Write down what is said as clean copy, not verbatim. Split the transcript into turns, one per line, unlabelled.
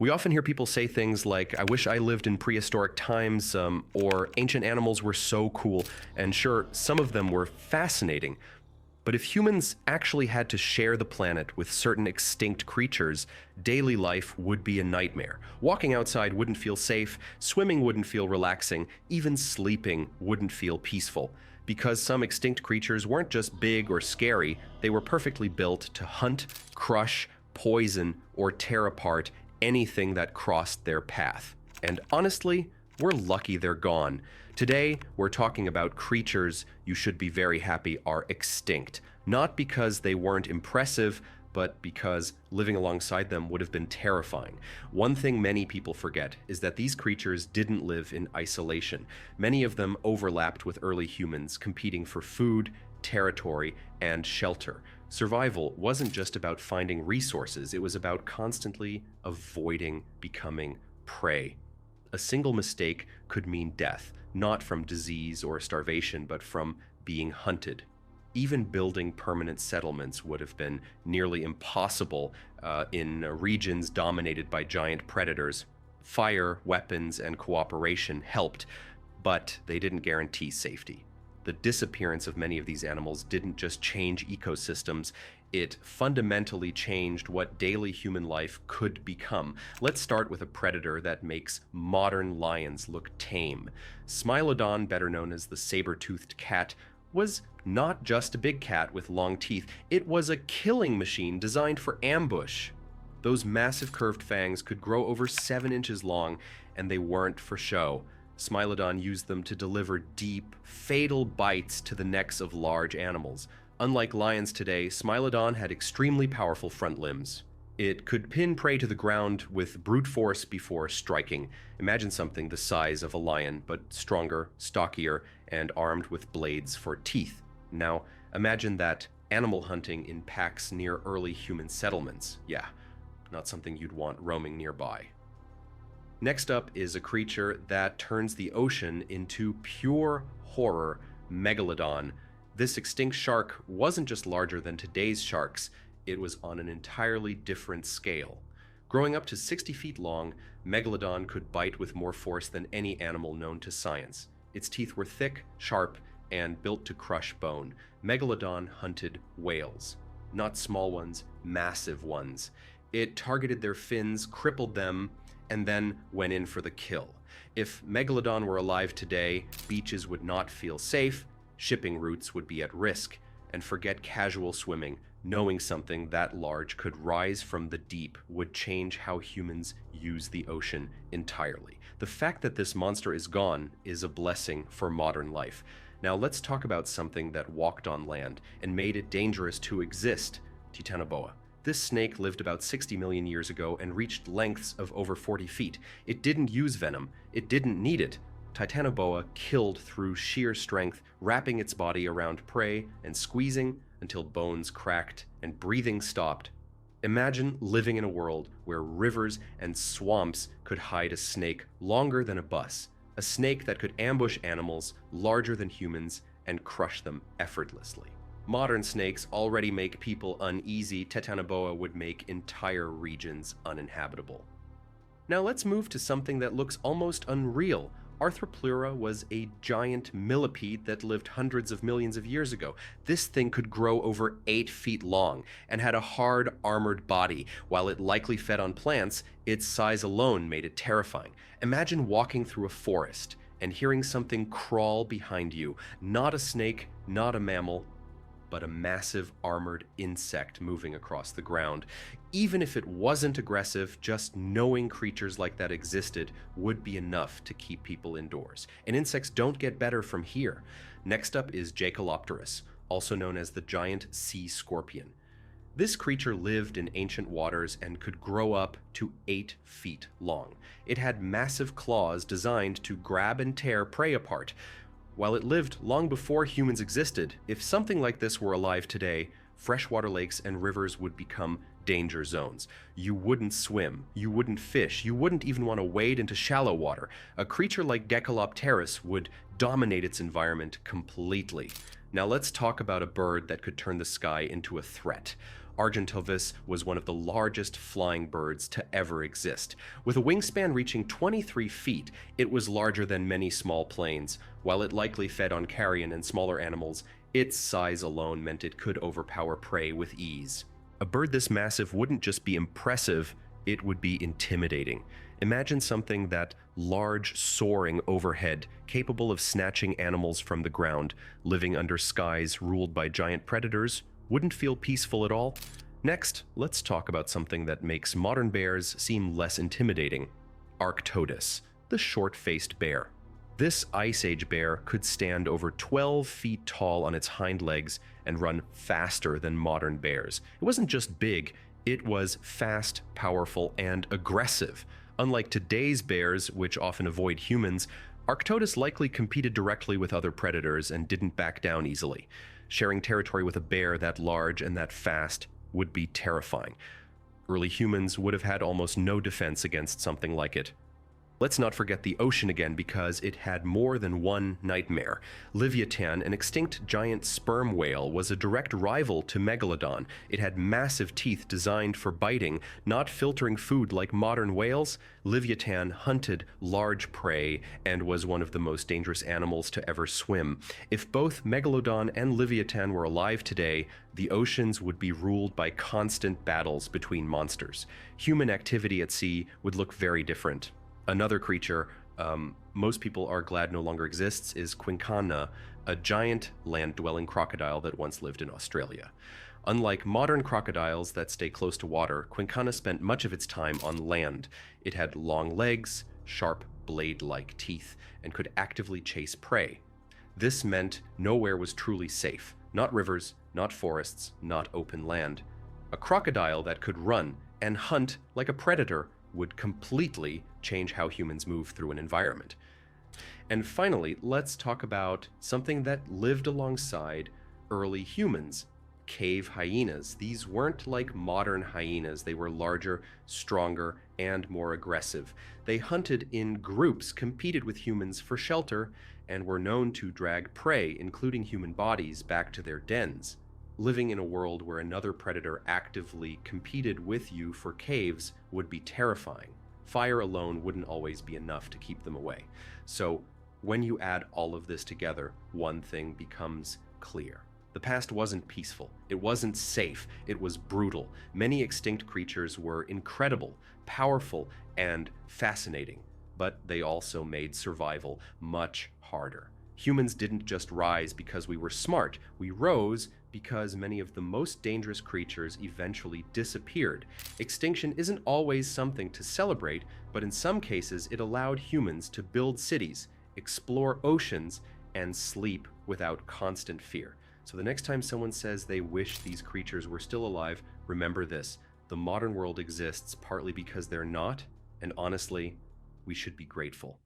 We often hear people say things like, I wish I lived in prehistoric times, or ancient animals were so cool. And sure, some of them were fascinating. But if humans actually had to share the planet with certain extinct creatures, daily life would be a nightmare. Walking outside wouldn't feel safe, swimming wouldn't feel relaxing, even sleeping wouldn't feel peaceful. Because some extinct creatures weren't just big or scary, they were perfectly built to hunt, crush, poison, or tear apart anything that crossed their path. And honestly, we're lucky they're gone. Today, we're talking about creatures you should be very happy are extinct. Not because they weren't impressive, but because living alongside them would have been terrifying. One thing many people forget is that these creatures didn't live in isolation. Many of them overlapped with early humans, competing for food, territory, and shelter. Survival wasn't just about finding resources, it was about constantly avoiding becoming prey. A single mistake could mean death, not from disease or starvation, but from being hunted. Even building permanent settlements would have been nearly impossible in regions dominated by giant predators. Fire, weapons, and cooperation helped, but they didn't guarantee safety. The disappearance of many of these animals didn't just change ecosystems, it fundamentally changed what daily human life could become. Let's start with a predator that makes modern lions look tame. Smilodon, better known as the saber-toothed cat, was not just a big cat with long teeth, it was a killing machine designed for ambush. Those massive curved fangs could grow over 7 inches long, and they weren't for show. Smilodon used them to deliver deep, fatal bites to the necks of large animals. Unlike lions today, Smilodon had extremely powerful front limbs. It could pin prey to the ground with brute force before striking. Imagine something the size of a lion, but stronger, stockier, and armed with blades for teeth. Now, imagine that animal hunting in packs near early human settlements. Yeah, not something you'd want roaming nearby. Next up is a creature that turns the ocean into pure horror, Megalodon. This extinct shark wasn't just larger than today's sharks, it was on an entirely different scale. Growing up to 60 feet long, Megalodon could bite with more force than any animal known to science. Its teeth were thick, sharp, and built to crush bone. Megalodon hunted whales. Not small ones, massive ones. It targeted their fins, crippled them, and then went in for the kill. If Megalodon were alive today, beaches would not feel safe, shipping routes would be at risk, and forget casual swimming, knowing something that large could rise from the deep would change how humans use the ocean entirely. The fact that this monster is gone is a blessing for modern life. Now let's talk about something that walked on land and made it dangerous to exist, Titanoboa. This snake lived about 60 million years ago and reached lengths of over 40 feet. It didn't use venom. It didn't need it. Titanoboa killed through sheer strength, wrapping its body around prey and squeezing until bones cracked and breathing stopped. Imagine living in a world where rivers and swamps could hide a snake longer than a bus. A snake that could ambush animals larger than humans and crush them effortlessly. Modern snakes already make people uneasy. Titanoboa would make entire regions uninhabitable. Now let's move to something that looks almost unreal. Arthropleura was a giant millipede that lived hundreds of millions of years ago. This thing could grow over 8 feet long and had a hard, armored body. While it likely fed on plants, its size alone made it terrifying. Imagine walking through a forest and hearing something crawl behind you. Not a snake, not a mammal, but a massive armored insect moving across the ground. Even if it wasn't aggressive, just knowing creatures like that existed would be enough to keep people indoors. And insects don't get better from here. Next up is Jaekelopterus, also known as the giant sea scorpion. This creature lived in ancient waters and could grow up to 8 feet long. It had massive claws designed to grab and tear prey apart. While it lived long before humans existed, if something like this were alive today, freshwater lakes and rivers would become danger zones. You wouldn't swim, you wouldn't fish, you wouldn't even want to wade into shallow water. A creature like Jaekelopterus would dominate its environment completely. Now let's talk about a bird that could turn the sky into a threat. Argentavis was one of the largest flying birds to ever exist. With a wingspan reaching 23 feet, it was larger than many small planes. While it likely fed on carrion and smaller animals, its size alone meant it could overpower prey with ease. A bird this massive wouldn't just be impressive, it would be intimidating. Imagine something that large, soaring overhead, capable of snatching animals from the ground, living under skies ruled by giant predators, wouldn't feel peaceful at all. Next, let's talk about something that makes modern bears seem less intimidating. Arctodus, the short-faced bear. This Ice Age bear could stand over 12 feet tall on its hind legs and run faster than modern bears. It wasn't just big, it was fast, powerful, and aggressive. Unlike today's bears, which often avoid humans, Arctodus likely competed directly with other predators and didn't back down easily. Sharing territory with a bear that large and that fast would be terrifying. Early humans would have had almost no defense against something like it. Let's not forget the ocean again, because it had more than one nightmare. Livyatan, an extinct giant sperm whale, was a direct rival to Megalodon. It had massive teeth designed for biting, not filtering food like modern whales. Livyatan hunted large prey and was one of the most dangerous animals to ever swim. If both Megalodon and Livyatan were alive today, the oceans would be ruled by constant battles between monsters. Human activity at sea would look very different. Another creature most people are glad no longer exists is Quinkana, a giant land-dwelling crocodile that once lived in Australia. Unlike modern crocodiles that stay close to water, Quinkana spent much of its time on land. It had long legs, sharp blade-like teeth, and could actively chase prey. This meant nowhere was truly safe. Not rivers, not forests, not open land. A crocodile that could run and hunt like a predator would completely change how humans move through an environment. And finally, let's talk about something that lived alongside early humans: cave hyenas. These weren't like modern hyenas. They were larger, stronger, and more aggressive. They hunted in groups, competed with humans for shelter, and were known to drag prey, including human bodies, back to their dens. Living in a world where another predator actively competed with you for caves would be terrifying. Fire alone wouldn't always be enough to keep them away. So when you add all of this together, one thing becomes clear. The past wasn't peaceful. It wasn't safe. It was brutal. Many extinct creatures were incredible, powerful, and fascinating, but they also made survival much harder. Humans didn't just rise because we were smart. We rose because many of the most dangerous creatures eventually disappeared. Extinction isn't always something to celebrate, but in some cases it allowed humans to build cities, explore oceans, and sleep without constant fear. So the next time someone says they wish these creatures were still alive, remember this: the modern world exists partly because they're not, and honestly, we should be grateful.